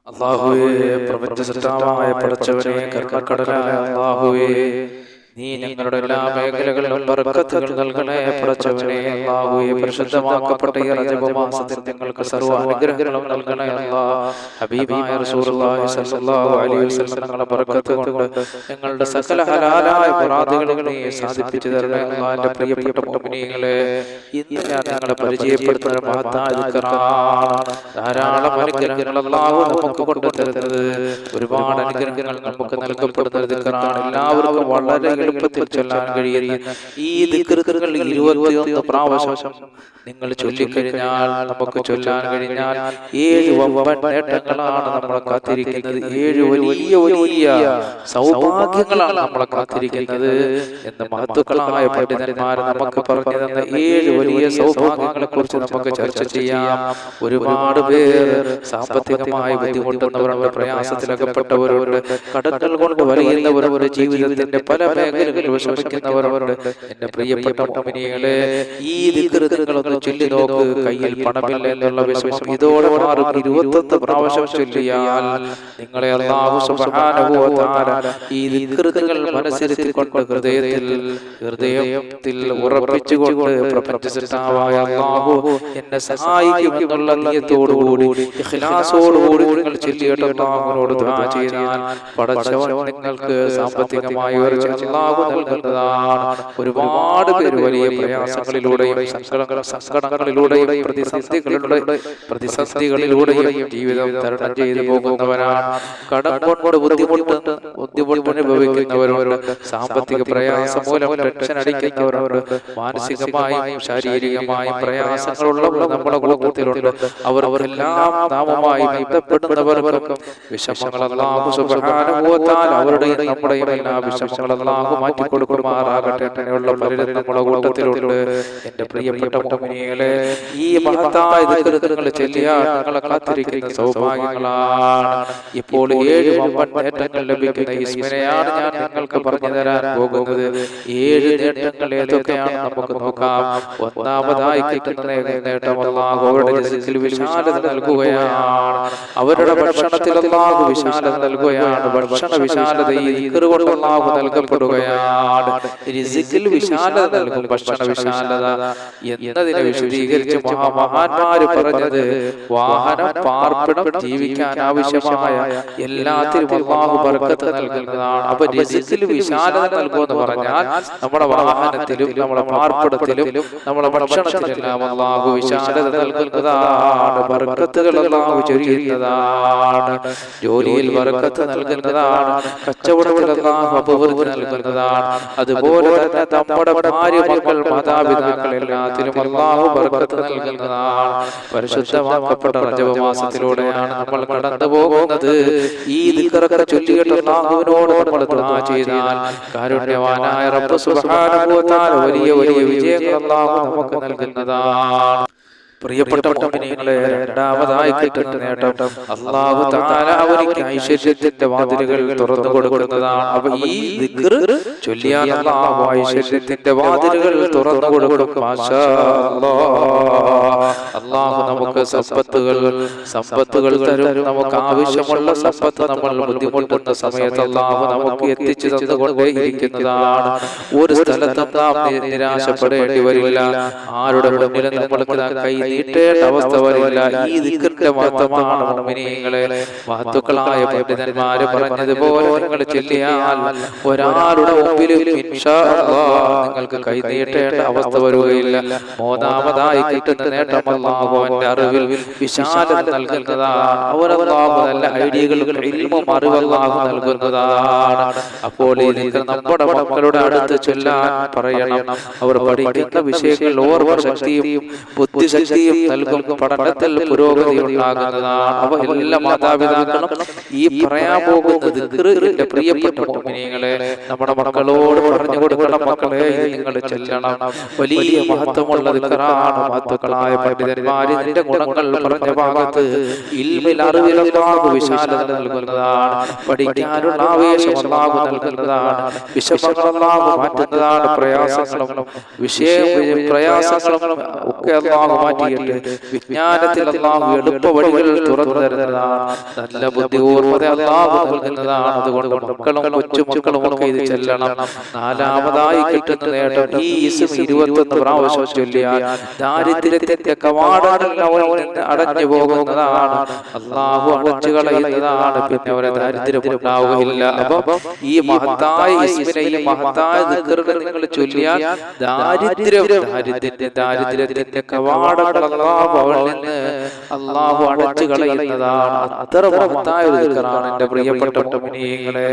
അല്ലാഹുവേ, പ്രപഞ്ച സൃഷ്ടാവായ പടച്ചവനെ, കരുണക്കടലായ അല്ലാഹുവേ, നീ ഞങ്ങളുടെ എല്ലാ മേഖലകളിലും ബർക്കത്തുകൾ നൽകണേ പടച്ചവനെ. അല്ലാഹുവേ, പരിശുദ്ധമാക്കപ്പെട്ട ഈ റജബ് മാസത്തിൽ ഞങ്ങൾക്ക് സർവ്വ അനുഗ്രഹങ്ങളും നൽകണേ അല്ലാഹ്. ഹബീബായ റസൂലുള്ളാഹി സ്വല്ലല്ലാഹു അലൈഹി വസല്ലം ഞങ്ങളുടെ ബർക്കത്ത് കൊണ്ട് ഞങ്ങളുടെ സകല ഹലാലായ മുറാദുകളും നീ സാധിപ്പിച്ചു തരണേ അല്ലാഹ്. എൻ്റെ പ്രിയപ്പെട്ട മുഅ്മിനീങ്ങളെ, ഇന്ന് ഞാൻ നിങ്ങളെ പരിചയപ്പെടുത്തുന്ന മഹത്തായ ദിക്റാണ്. ധാരാളം അനുഗ്രഹങ്ങൾ അല്ലാഹു നമുക്ക് കൊണ്ടുതരുന്നത്, ഒരുപാട് അനുഗ്രഹങ്ങൾ നമുക്ക് നൽകപ്പെടുന്ന ദിക്റാണ്. എല്ലാവർക്കും വളരെ എളുപ്പത്തിൽ ചൊല്ലാൻ കഴിയുന്ന ഈ ദിക്റുകൾ 21 പ്രാവശ്യം നിങ്ങൾ ചൊല്ലിക്കഴിഞ്ഞാൽ, നമുക്ക് ചൊല്ലാൻ കഴിഞ്ഞാൽ 7 വമ്പൻ നേട്ടങ്ങളാണ് നമ്മളെ കാത്തിരിക്കുന്നത്. 7 വലിയ സൗഭാഗ്യങ്ങളാണ് നമ്മളെ കാത്തിരിക്കുന്നത് എന്ന് മഹത്തുക്കളായ പണ്ഡിതന്മാർ നമുക്ക് പറഞ്ഞു തന്ന 7 വലിയ സൗഭാഗ്യങ്ങളെ കുറിച്ച് നമുക്ക് ചർച്ച ചെയ്യാം. ഒരുപാട് പേർ സാമ്പത്തികമായി ബുദ്ധിമുട്ടുന്നവരുണ്ട്, പ്രയാസത്തിലകപ്പെട്ടവരുണ്ട്, കടങ്ങൾ കൊണ്ട് വലിയുന്നവരുണ്ട്, ജീവിതത്തിന്റെ പല മേഖലകളിൽ വിഷമിക്കുന്നവരുണ്ട്. എന്റെ പ്രിയപ്പെട്ട മുഅ്മിനീങ്ങളെ, ഈ ദിക്ർ നിങ്ങളൊന്ന് ചൊല്ലി നോക്ക്. കയ്യിൽ പണമില്ല എന്നുള്ള വിഷമം ഇതോടെ മാറും. 21 പ്രാവശ്യം ചൊല്ലിയാൽ നിങ്ങളെ അല്ലാഹു സുബ്ഹാനഹു വ തആല ഈ ദിക്ർ നിങ്ങൾ മനസ്സിരുത്തിക്കൊണ്ട് ഹൃദയത്തിൽ ഉറപ്പിച്ചുകൊണ്ട് പ്രപഞ്ച സൃഷ്ടാവായ അല്ലാഹു എന്നെ സഹായിക്കുമെന്നുള്ള നിയത്തോടുകൂടി ഇഖ്ലാസോടുകൂടി നിങ്ങൾ ചൊല്ലിയിട്ട് അല്ലാഹുവിനോട് ദുആ ചെയ്താൽ പടച്ചവൻ നിങ്ങൾക്ക് സാമ്പത്തികമായി ഉയർച്ച അല്ലാഹു നൽകുന്നതാണ്. ഒരുപാട് പേര് വലിയ പ്രയാസങ്ങളിലൂടെയും സങ്കടങ്ങളിലൂടെയും പ്രതിസന്ധികളിലൂടെയും ജീവിതം തരണം ചെയ്തു പോകുന്നവരാണ്. കടം കൊണ്ട് ബുദ്ധിമുട്ട് അനുഭവിക്കുന്നവരുണ്ട്, സാമ്പത്തിക പ്രയാസം മൂലം ടെൻഷൻ അടിക്കുന്നവരുണ്ട്, മാനസികമായും ശാരീരികമായും പ്രയാസങ്ങളുള്ളവർ നമ്മുടെ കൂട്ടത്തിലുണ്ട്. അവർക്കെല്ലാം നാമമായി ബന്ധപ്പെടുന്നവർക്കും വിഷമങ്ങൾ അല്ലാഹു സുബ്ഹാനഹു വ തആല അവരുടെയും നമ്മുടെയും എല്ലാ വിഷമങ്ങൾ അല്ലാഹു മാറ്റിക്കൊടുക്കുമാറാകട്ടെ. അങ്ങനെയുള്ള പലരും നമ്മുടെ കൂട്ടത്തിലുണ്ട്. എന്റെ പ്രിയപ്പെട്ട മുഅ്മിനീങ്ങളെ, ഈ മഹത്തായ ദിക്ർ നിങ്ങൾ ചൊല്ലിയാൽ നിങ്ങളെ കാത്തിരിക്കുന്ന സൗഭാഗ്യങ്ങളാണ്. ഇപ്പോൾ 7 വമ്പൻ നേട്ടങ്ങൾ ലഭിക്കുന്ന ഇസ്മിനെയാണ് ഞാൻ നിങ്ങൾക്ക് പറഞ്ഞു തരാൻ പോകുന്നത്. 7 നേട്ടങ്ങൾ ഏതൊക്കെയാണ് നമുക്ക് നോക്കാം. ഒന്നാമതായി കിട്ടുന്ന നേട്ടം അല്ലാഹു അവരുടെ റിസ്കിൽ വിശാലത നൽകുകയാണ്. അവരുടെ ഭക്ഷണത്തിൽ അല്ലാഹു വിശാലത നൽകുകയാണ്. ഭക്ഷണ വിശാലത ഈ ദിക്ർ കൊണ്ട് അല്ലാഹു നൽകപ്പെടുകയാണ്. റിസ്കിൽ വിശാലത നൽകും, ഭക്ഷണ വിശാലത എന്നതിനെ വിശദീകരിച്ച് മഹാന്മാര് പറഞ്ഞത്, വാഹനം, പാർപ്പിടം, ജീവിക്കാൻ ആവശ്യമായ എല്ലാത്തിനും അല്ലാഹു ബർക്കത്ത് നൽകുന്നതാണ്. അപ്പൊ റിസ്കിൽ വിശാലത നൽകുമെന്ന് പറഞ്ഞാൽ നമ്മുടെ വാഹനത്തിലും നമ്മുടെ പാർപ്പിടത്തിലും നമ്മുടെ ഭക്ഷണത്തിലെല്ലാം അല്ലാഹു വിശാലത നൽകുന്നതാണ്. ബർക്കത്തുകൾ അല്ലാഹു ചൊരിയുന്നതാണ്. ജോലിയിൽ ബർക്കത്ത് നൽകുന്നതാണ്. കച്ചവടത്തിൽ അല്ലാഹു അഭിവൃദ്ധി നൽകുന്നതാണ്. അതുപോലെ തന്നെ നമ്മുടെ ഭാര്യ, മക്കൾ, മാതാപിതാക്കൾ എല്ലാത്തിലും അല്ലാഹു ബർക്കത്ത് നൽകുന്നതാണ്. പരിശുദ്ധമാക്കപ്പെട്ട റജബ് മാസത്തിലൂടെയാണ് നമ്മൾ കടന്നു പോകുന്നത്. ഈ ദിക്റൊക്കെ ചൊല്ലിയിട്ട് അല്ലാഹുവിനോട് നമ്മൾ ദുആ ചെയ്താൽ കാരുണ്യവാനായ റബ്ബ് സുബ്ഹാനഹു വ തആല വലിയ വിജയങ്ങൾ അല്ലാഹു നമുക്ക് നൽകുന്നതാണ്. പ്രിയപ്പെട്ട മുഅ്മിനീങ്ങളെ, രണ്ടാമതായി കിട്ടുന്ന നേട്ടം അല്ലാഹു തആല അവർക്ക് ഐശ്വര്യത്തിന്റെ വാതിലുകൾ തുറന്നു കൊടുക്കുന്നതാണ്. അപ്പൊ ഈ ദിക്ർ ചൊല്ലിയാൽ അല്ലാഹു ഐശ്വര്യത്തിന്റെ വാതിലുകൾ തുറന്നു കൊടുക്കും. മാഷാ അല്ലാഹ്. അല്ലാഹു നമുക്ക് സമ്പത്തുകൾ തരും. നമുക്ക് ആവശ്യമുള്ള സമ്പത്ത് നമ്മൾ ബുദ്ധിമുട്ടുന്ന സമയത്ത് അല്ലാഹു നമുക്ക് എത്തിച്ചു തന്നുകൊണ്ടേയിരിക്കുന്നതാണ്. ഒരു സ്ഥലത്തും നാം നിരാശപ്പെടേണ്ടി വരില്ല. ആരുടെ മുന്നിലും നമ്മൾക്ക് കൈ നീട്ടേണ്ട അവസ്ഥ വരില്ല. ഈ ദിക്റിന്റെ മഹത്വമാണ് മുഅ്മിനീങ്ങളെ. മഹത്തുക്കളായ പണ്ഡിതന്മാര് പറഞ്ഞതുപോലെ നിങ്ങൾ ചൊല്ലിയാൽ ഒരാളുടെ മുമ്പിലും ഇൻഷാ അല്ലാഹ് നിങ്ങൾക്ക് കൈ നീട്ടേണ്ട അവസ്ഥ വരികയില്ല. മൂന്നാമതായി കിട്ടുന്ന നേട്ടം അല്ലാഹുവിന്റെ അറിവിൽ വിശാലത നൽകുന്നതാണ്. അവരല്ലാഹു നല്ല ഐഡിയകളും ഇൽമും അറിവ് അല്ലാഹു നൽകുന്നതാണ്. അപ്പോൾ ഈ ദിക്ർ നമ്മുടെ മക്കളുടെ അടുത്ത് ചൊല്ലാൻ പറയണം. അവർ പഠിക്കുന്ന വിഷയങ്ങൾ ഓർമ്മ ശക്തിയും ബുദ്ധിശക്തിയും നൽകും. പഠനത്തിൽ പുരോഗതി ഉണ്ടാകുന്നതാണ്. അവ എല്ലാ മാതാപിതാക്കളും ഈ പറയാൻ പോകുന്ന ദിക്റിന്റെ പ്രിയപ്പെട്ട മുഅ്മിനീങ്ങളെ നമ്മുടെ മക്കളോട് പറഞ്ഞു കൊടുക്കണം. മക്കളെ, ഇത് നിങ്ങൾ ചൊല്ലണം. വലിയ മഹത്വമുള്ള ദിക്റാണ്. മഹത്തുക്കളായ പണ്ഡിതന്മാർ ഇതിന്റെ ഗുണങ്ങൾ പറഞ്ഞ ഭാഗത്ത് ഇൽമിൽ അറിവിൽ അല്ലാഹു വിശാലത നൽകുന്നതാണ്. പഠിക്കാനുള്ള ആവേശം അല്ലാഹു നൽകുന്നതാണ്. വിഷമങ്ങൾ അല്ലാഹു മാറ്റുന്നതാണ്. പ്രയാസങ്ങളും ഒക്കെ അല്ലാഹു മാറ്റി പറ്റിയിട്ട് വിജ്ഞാനത്തിൽ അല്ലാഹു എളുപ്പ വഴികൾ തുറന്നു തരുന്നതാണ്. നല്ല ബുദ്ധിപൂർവ്വത അല്ലാഹു നൽകുന്നതാണ്. അതുകൊണ്ട് മക്കളും കൊച്ചുമക്കളും ഒക്കെ ഇത് ചെല്ലണം. നാലാമതായി കിട്ടുന്ന നേട്ടം ഈ ഇസ്മ 21 പ്രാവശ്യം ചൊല്ലിയാൽ ദാരിദ്ര്യത്തിന്റെ കവാടങ്ങൾ അവനിൽ നിന്ന് അടഞ്ഞു പോകുന്നതാണ്. അല്ലാഹു അടച്ചു കളയുന്നതാണ്. പിന്നെ അവരെ ദാരിദ്ര്യം ഉണ്ടാവുകയില്ല. അപ്പൊ ഈ മഹത്തായ ഇസ്മിനെ, ഈ മഹത്തായ ദിക്റുകൾ നിങ്ങൾ ചൊല്ലിയാൽ ദാരിദ്ര്യത്തിന്റെ കവാടങ്ങൾ അല്ലാഹു അവനിൽ നിന്ന് അല്ലാഹു അടച്ചു കളയുന്നതാണ്. അത്ര മഹത്തായ ഒരു ദിക്റാണ് എന്റെ പ്രിയപ്പെട്ട മുഅ്മിനീങ്ങളെ.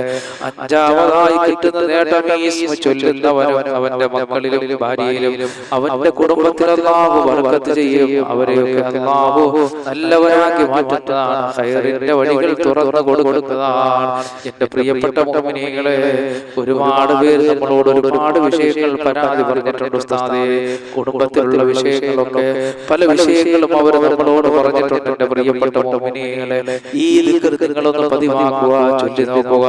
അഞ്ചാമതായി കിട്ടുന്ന നേട്ടം ഈ ഇസ്മ ചൊല്ലുന്നവനും അവന്റെ മക്കളിലും ഭാര്യയിലും അവന്റെ കുടുംബത്തിൽ അല്ലാഹു ബർക്കത്ത് ചെയ്യും. അവരെയൊക്കെ അല്ലാഹു നല്ലവരാക്കി മാറ്റുന്നതാണ്. ഖൈറിന്റെ വഴികൾ തുറന്നു കൊടുക്കുന്നതാണ്. എന്റെ പ്രിയപ്പെട്ട മുഅ്മിനീങ്ങളെ, ഒരുപാട് പേര് നമ്മളോട് ഒരുപാട് വിഷയങ്ങൾ പരാതി പറഞ്ഞിട്ടുണ്ട്. ഉസ്താദേ, കുടുംബത്തിലുള്ള വിഷയങ്ങളൊക്കെ പല വിഷയങ്ങളും അവർ നമ്മളോട് പറഞ്ഞിട്ടുണ്ട്. എന്റെ പ്രിയപ്പെട്ട മുഅ്മിനീങ്ങളെ, ഈ ദിക്ർ നിങ്ങളൊന്ന് പതിവാക്കുക, ചൊല്ലി നോക്കുക.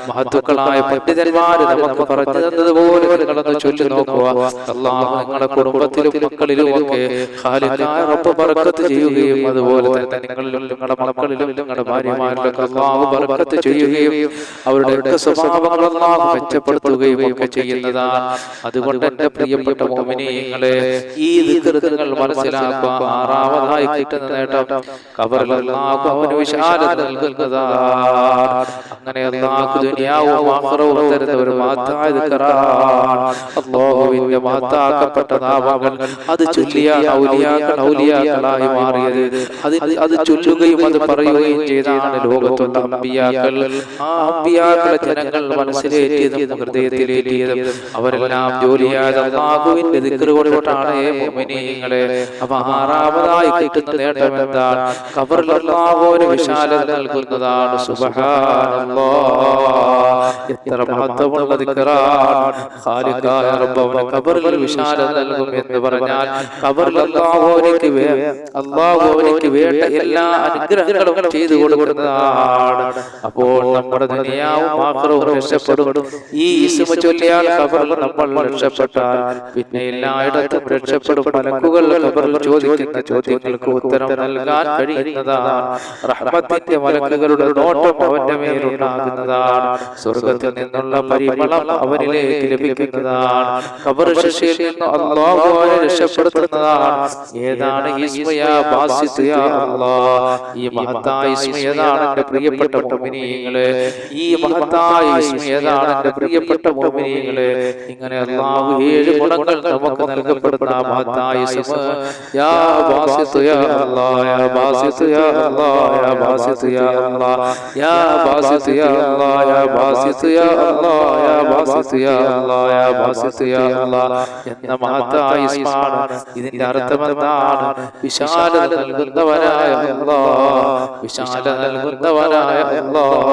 മഹത്തുക്കളായ പണ്ഡിതന്മാര് നമുക്ക് പറഞ്ഞു തന്നതുപോലെ നിങ്ങളൊന്ന് ചൊല്ലി നോക്കുക. അല്ലാഹു നിങ്ങളുടെ കുടുംബത്തിലും മക്കളിലും ഒക്കെ ഖാലിഖായ റബ്ബ് ബർക്കത്ത് ചെയ്യുകയും അതുപോലെ തന്നെ നിങ്ങളിലും നിങ്ങളുടെ മക്കളിലും നിങ്ങളുടെ ഭാര്യമാരിലൊക്കെ അല്ലാഹു ബർക്കത്ത് ചെയ്യുകയും അവരുടെ സ്വഭാവങ്ങൾ അല്ലാഹു മെച്ചപ്പെടുത്തുകയും ഒക്കെ ചെയ്യുന്നതാണ്. അതുകൊണ്ട് എന്റെ പ്രിയപ്പെട്ട മുഅ്മിനീങ്ങളെ, ഈ ദിക്ർ നിങ്ങൾ മനസ്സിലാക്കുക. ആറാമതായി കിട്ടുന്ന നേട്ടം ഖബറിൽ അല്ലാഹു അവന് വിശാലത നൽകുന്നതാണ്. അങ്ങനെ അല്ലാഹു ദുനിയാവും ആഖിറവും തരുന്ന ഒരു മഹത്തായ ദിക്റാണ്. അല്ലാഹുവിന്റെ മഹത്താക്കപ്പെട്ട നാമങ്ങൾ അത് ചൊല്ലിയാൽ ഔലിയാക്കളായി മാറിയത്. അത് ചൊല്ലുകയും അത് പറയുകയും ചെയ്താണ് ലോകത്തുള്ള അമ്പിയാക്കൾ. ആ അമ്പിയാക്കളെ ജനങ്ങൾ മനസ്സിലേറ്റിയതും ഹൃദയത്തിലേറ്റിയതും അവരെല്ലാം ജോലിയായ അല്ലാഹുവിന്റെ ദിക്ർ കൊണ്ടാണ് മുഅ്മിനീങ്ങളെ. അപ്പൊ ആറാമതായി കിട്ടുന്ന നേട്ടം എന്താണ്? ഖബറിൽ അല്ലാഹുവിന് വിശാലത നൽകുന്നതാണ്. സുബ്ഹാനല്ലാഹ്, എത്ര മഹത്വമുള്ള ദിക്റാണ്. ഖാലിഖായ റബ്ബ് അവന് ഖബറിൽ വിശാലത നൽകും എന്ന് പറഞ്ഞാൽ ഖബറിൽ അല്ലാഹു അവനിക്ക് വേണ്ട എല്ലാ അനുഗ്രഹങ്ങളും ചെയ്തു കൊടുക്കുന്നതാണ്. അപ്പോൾ നമ്മുടെ ദുനിയാവും ആഖിറവും രക്ഷപ്പെടും. ഈ ഇസ്മ ചൊല്ലിയാൽ ഖബറിൽ നമ്മൾ രക്ഷപ്പെട്ടാൽ പിന്നെ എല്ലായിടത്തും രക്ഷപ്പെടും. മലക്കുകൾ ഖബറിൽ ചോദിക്കുന്ന ചോദ്യങ്ങൾക്ക് ഉത്തരം നൽകാൻ കഴിയുന്നതാണ്. റഹ്മത്തിന്റെ മലക്കുകളുടെ നോട്ടം അവന്റെ മേലുണ്ടാകുന്നതാണ്. സ്വർഗ്ഗത്തിൽ നിന്നുള്ള പരിമളം അവനിലേക്ക് ലഭിക്കുന്നതാണ്. ഖബർ ശിക്ഷയിൽ നിന്ന് അല്ലാഹു അവനെ രക്ഷപ്പെടുത്തുന്നതാണ്. ഏതാണ് ഇസ്മ യാ ബാസിത്ത് യാ അല്ലാഹ്? ഈ മഹത്തായ ഇസ്മ ഏതാണ് എന്റെ പ്രിയപ്പെട്ട മുഅ്മിനീങ്ങളെ? ഈ മഹത്തായ ഇസ്മ ഏതാണ് എന്റെ പ്രിയപ്പെട്ട മുഅ്മിനീങ്ങളെ? ഇങ്ങനെ അല്ലാഹു 7 ഗുണങ്ങൾ നമുക്ക് നൽകപ്പെടുന്ന മഹത്തായ ഇസ്മ യാ ബാസിത്ത് യാ അല്ലാഹ്, യാ ബാസിത്ത് യാ അല്ലാഹ്, യാ ബാസിത്ത് യാ അല്ലാഹ്, യാ ബാസിത്ത് യാ അല്ലാഹ്, യാ ബാസിത്ത് യാ അല്ലാഹ്, യാ ബാസിത്ത് യാ അല്ലാഹ്, യാ ബാസിത്ത് യാ അല്ലാഹ് എന്ന മഹത്തായ ഇസ്മാണ്. ഇതിന്റെ അർത്ഥം എന്താണ്? വിശാലത നൽകുന്നവനായ അല്ലാഹ്, വിശാലത നൽകുന്നവനായ അല്ലാഹ്,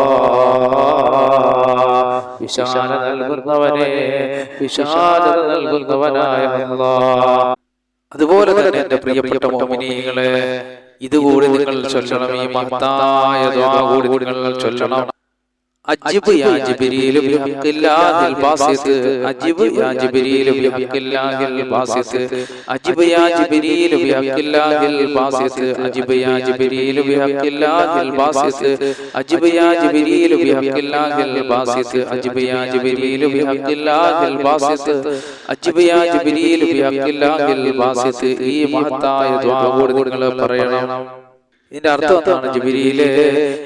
വിശാലത നൽകുന്നവനെ, വിശാലത നൽകുന്നവനായ അല്ലാഹ്. അതുപോലെ തന്നെ എന്റെ പ്രിയപ്പെട്ട മുഅ്മിനീങ്ങളെ, ഇതുകൂടി നിങ്ങൾ ചൊല്ലണം. ഈ മഹത്തായ ദുആ കൂടി നിങ്ങൾ ചൊല്ലണം. അജിബ് യാ ജിബ്രീലു ബിഹഖില്ലാഹിൽ ബാസിത്ത്, അജിബ് യാ ജിബ്രീലു ബിഹഖില്ലാഹിൽ ബാസിത്ത്, അജിബ് യാ ജിബ്രീലു ബിഹഖില്ലാഹിൽ ബാസിത്ത്, അജിബ് യാ ജിബ്രീലു ബിഹഖില്ലാഹിൽ ബാസിത്ത്, അജിബ് യാ ജിബ്രീലു ബിഹഖില്ലാഹിൽ ബാസിത്ത്, അജിബ് യാ ജിബ്രീലു ബിഹഖില്ലാഹിൽ ബാസിത്ത്, അജിബ് യാ ജിബ്രീലു ബിഹഖില്ലാഹിൽ ബാസിത്ത്. ഈ മഹത്തായ ദുആ കൂടി നിങ്ങൾ പറയണം. ഇതിന്റെ അർത്ഥം എന്താണ്? ജിബ്രീലേ,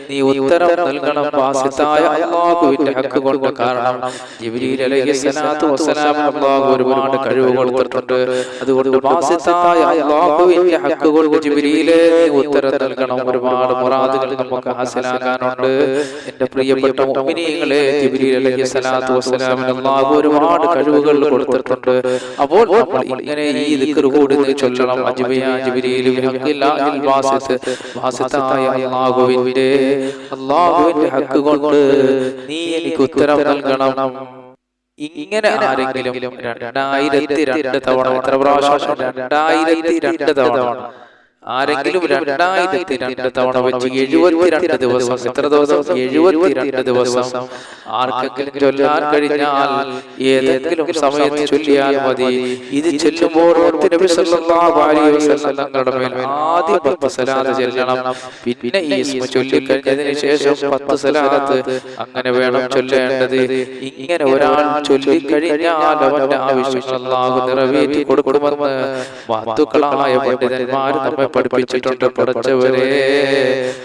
നീ ഉത്തരം നൽകണം ബാസിത്തായ അല്ലാഹുവിന്റെ ഹക്ക് കൊണ്ട്. കാരണം ജിബ്രീൽ അലൈഹിസ്സലാത്തു വസ്സലാമിന് അല്ലാഹു ഒരുപാട് കഴിവുകൾ കൊടുത്തിട്ടുണ്ട്. അതുകൊണ്ട് ബാസിത്തായ അല്ലാഹുവിന്റെ ഹക്ക് കൊണ്ട് ജിബ്രീലേ, നീ ഉത്തരം നൽകണം. ഒരുപാട് മുറാദുകൾ നമുക്ക് ഹാസിലാക്കാനുണ്ട്. എന്റെ പ്രിയപ്പെട്ട മുഅ്മിനീങ്ങളെ, ജിബ്രീൽ അലൈഹിസ്സലാത്തു വസ്സലാമിന് അല്ലാഹു ഒരുപാട് കഴിവുകൾ കൊടുത്തിട്ടുണ്ട്. അപ്പോൾ നമ്മൾ ഇങ്ങനെ ഈ ദിക്ർ കൂടി ചൊല്ലണം. അജിബ് യാ ജിബ്രീലു ബിഹഖില്ലാഹിൽ ബാസിത്ത്, ബാസിത്തായ അല്ലാഹുവിന്റെ ഹക്ക് കൊണ്ട് നീ എനിക്ക് ഉത്തരം നൽകണം. ഇങ്ങനെ ആരെങ്കിലും 2002 തവണ, എത്ര പ്രാവശ്യം? 2002 തവണ ആരെങ്കിലും 2002 തവണ വെച്ച് 72 ദിവസം, എത്ര ദിവസം? 72 ദിവസം ആർക്കെങ്കിലും ചൊല്ലാൻ കഴിഞ്ഞാൽ ഏതെങ്കിലും സമയത്ത് ചൊല്ലിയാൽ മതി. ഇത് ചൊല്ലുമ്പോൾ നബി സല്ലല്ലാഹു അലൈഹി വസല്ലം തങ്ങളുടെ മേൽ ആദ്യം 10 സലാത്ത് ചൊല്ലണം. പിന്നെ ഈ ഇസ്മ ചൊല്ലിക്കഴിഞ്ഞതിന് ശേഷം 10 സലാത്ത് അങ്ങനെ വേണം ചൊല്ലേണ്ടത്. ഇങ്ങനെ ഒരാൾ ചൊല്ലിക്കഴിഞ്ഞാൽ അവന്റെ ആവശ്യങ്ങൾ അല്ലാഹു നിറവേറ്റി കൊടുക്കുമെന്ന് മഹത്തുക്കളായ പണ്ഡിതന്മാർ നമ്മെ പഠിപ്പിച്ചിട്ടുണ്ട്. പടച്ചവരെ,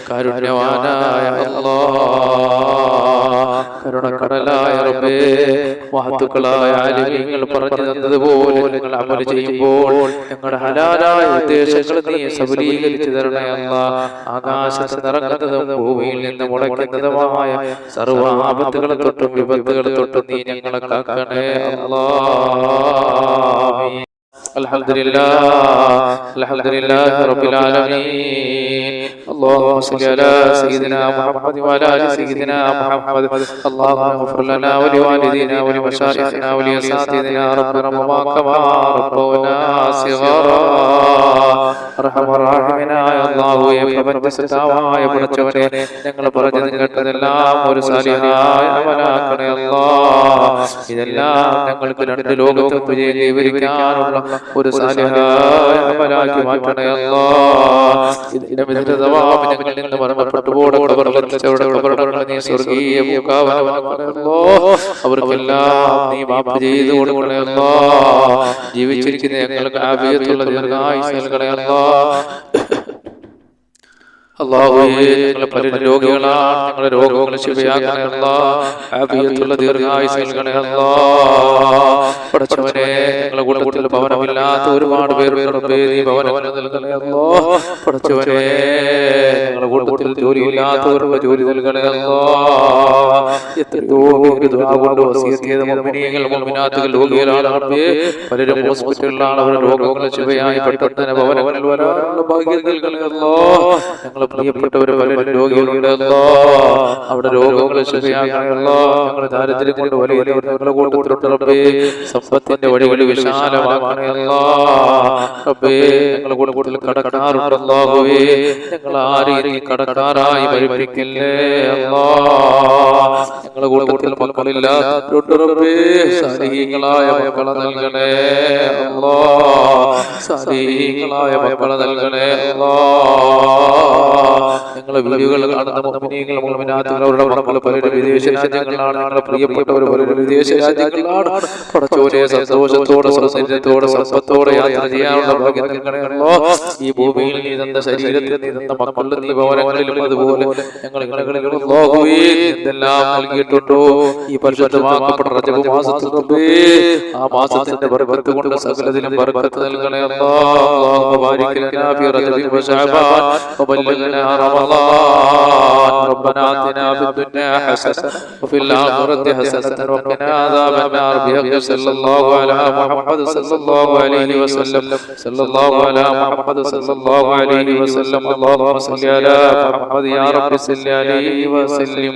കാരുണ്യവാനായ അല്ലാഹ്, കരുണക്കടലായ റബ്ബേ, മഹത്തുക്കളായ ആലിമീങ്ങൾ പറഞ്ഞു തന്നതുപോലെ നിങ്ങൾ അമൽ ചെയ്യുമ്പോൾ ഞങ്ങളുടെ ഹലാലായ ഉദ്ദേശങ്ങൾ നീ സബലീകരിച്ചു തരണേ അല്ലാഹ്. ആകാശത്ത് നിറങ്ങുന്നതും ഭൂമിയിൽ നിന്ന് മുളയ്ക്കുന്നതുമായ സർവ്വ ആപത്തുകളെ തൊട്ടും വിപത്തുകളെ തൊട്ടും നീ ഞങ്ങളെ കാക്കണേ അല്ലാഹ്. അൽഹംദുലില്ലാഹി റബ്ബിൽ ആലമീൻ. اللهم صل على سيدنا محمد وعلى ال سيدنا محمد. اللهم اغفر لنا ولوالدينا ولمشايخنا ولأساتذتنا ربنا وما كما ربونا صغارا. അർഹമർ റഹീമായ അല്ലാഹുവേ, പ്രപഞ്ചസൃഷ്ടാവായ പടച്ചവനെ, ഞങ്ങൾ പറഞ്ഞത് കേട്ടതെല്ലാം ഒരു സാലിഹായ അമലാക്കണേ അല്ലാഹ്. ഇതെല്ലാം ഞങ്ങൾക്ക് 2 ലോകത്തും വിജയം കൈവരിക്കാനുള്ള ഒരു സാലിഹായ അമലാക്കി മാറ്റണേ അല്ലാഹ്. ഇതിന്റെ മിതതവാം ഞങ്ങളിൽ നിന്ന് മരണപ്പെട്ടു പോടവരുടെ ഖബറുകളെ നീ സ്വർഗീയ പൂങ്കാവനമാക്കണേ അല്ലാഹ്. അവർക്കെല്ലാം നീ മാഫ് ചെയ്തു കൊടുക്കണേ അല്ലാഹ്. ജീവിച്ചിരിക്കുന്ന ഞങ്ങൾക്ക് ആഫിയത്തുള്ള ദീർഘായുസ്സ് നൽകണേ അല്ലാഹ്. അല്ലാഹുവേ, ഞങ്ങൾ പല രോഗികളാണ്, ഞങ്ങളുടെ രോഗങ്ങളെ ശിഫയാക്കണേ അല്ലാഹ്. ആഫിയത്തുള്ള ദീർഘായുസ്സ് നൽകണേ അല്ലാഹ്. പടച്ചവനെ, ഞങ്ങളുടെ കൂട്ടത്തിൽ ഭവനമില്ലാത്ത ഒരുപാട് പേരുണ്ട് റബ്ബേ, നീ ഭവനങ്ങൾ നൽകണേ അല്ലാഹ്. പടച്ചവനെ, ഞങ്ങളുടെ കൂട്ടത്തിൽ ജോലിയില്ലാത്തവർക്ക് ജോലി നൽകണേ അല്ലാഹ്. എത്രയോ പേര് ദുആ കൊണ്ട് വസിയത്ത് ചെയ്ത മുഅ്മിനീങ്ങൾ മുഅ്മിനാത്തുകൾ രോഗികളാണ് റബ്ബേ. പലരും ഹോസ്പിറ്റലിലാണ്, അവരുടെ രോഗങ്ങളെ ശിഫയായി പെട്ടെന്ന് ഭവനങ്ങളിൽ വരാനുള്ള ഭാഗ്യം നൽകണേ അല്ലാഹ്. ഞങ്ങൾ പ്രിയപ്പെട്ടവർ പലരും രോഗികളുണ്ട് അല്ലാഹ്. അവിടെ രോഗങ്ങളെ ശിഫയാക്കണേ അല്ലാഹ്. ഞങ്ങളുടെ ദാരിദ്ര്യം കൊണ്ട് വലിയവരുടെ കൂട്ടത്തിലുണ്ട് റബ്ബേ. സമ്പത്തിന്റെ വഴികൾ വിശാലമാക്കണേ അല്ലാഹ്. റബ്ബേ, ഞങ്ങളുടെ കൂട്ടത്തിൽ കടക്കാറുണ്ട് അല്ലാഹുവേ. ഞങ്ങൾ ആരെയും നീ കടക്കാരായി ഭരിപ്പിക്കല്ലേ അല്ലാഹ്. ഞങ്ങളുടെ കൂട്ടത്തിൽ മക്കളില്ലാത്തവരുണ്ട് റബ്ബേ. സാലിഹീങ്ങളായ മക്കളെ നൽകണേ അല്ലാഹ്. സാലിഹീങ്ങളായ മക്കളെ നൽകണേ അല്ലാഹ്. ഞങ്ങളെ വീഡിയോകൾ കാണുന്ന മുഅ്മിനീങ്ങൾ മുഅ്മിനാത്തുകൾ അവരുടെ മക്കൾ പലരും വിദേശ രാജ്യങ്ങളിലാണ്. ഞങ്ങളുടെ പ്രിയപ്പെട്ടവർ പലരും വിദേശ രാജ്യങ്ങളിലാണ്. പടച്ചോനെ, സന്തോഷത്തോടെ സൗന്ദര്യത്തോടെ സമ്പത്തോടെ യാത്ര ചെയ്യാനുള്ള ഭാഗ്യം നൽകണേ അല്ലാഹ്. ഈ ഭൂമിയിൽ നീ തന്ന ശരീരത്തിൽ നീ തന്ന മക്കളിലും നീ ഭവനങ്ങളിലും അതുപോലെ ഞങ്ങൾ ഇടങ്ങളിലും അല്ലാഹുവേ എന്തെല്ലാം നൽകിയിട്ടുണ്ടോ ഈ പരിശുദ്ധമാക്കപ്പെട്ട റജബ് മാസത്തിൽ റബ്ബേ, ആ മാസത്തിന്റെ ബർക്കത്ത് കൊണ്ട് സകലതിലും ബർക്കത്ത് നൽകണേ അല്ലാഹ്. അല്ലാഹുമ്മ ബാരിക് ലനാ ഫീ റജബിൻ വശഅബാൻ വബല്ലിഗ്നാ റമളാൻ. റബ്ബനാ ആതിനാ ഫിദ്ദുനിയാ ഹസനത വഫിൽ ആഖിറതി ഹസനത വഖിനാ അദാബന്നാർ ബിഹഖി സല്ലല്ലാഹു അലാ മുഹമ്മദ് സല്ലല്ലാഹു അലൈഹി വസല്ലം. സല്ലല്ലാഹു അലാ മുഹമ്മദ് സല്ലല്ലാഹു അലൈഹി വസല്ലം. അല്ലാഹുമ്മ സല്ലി അലാ മുഹമ്മദ് യാ റബ്ബി സല്ലി അലൈഹി വസല്ലം.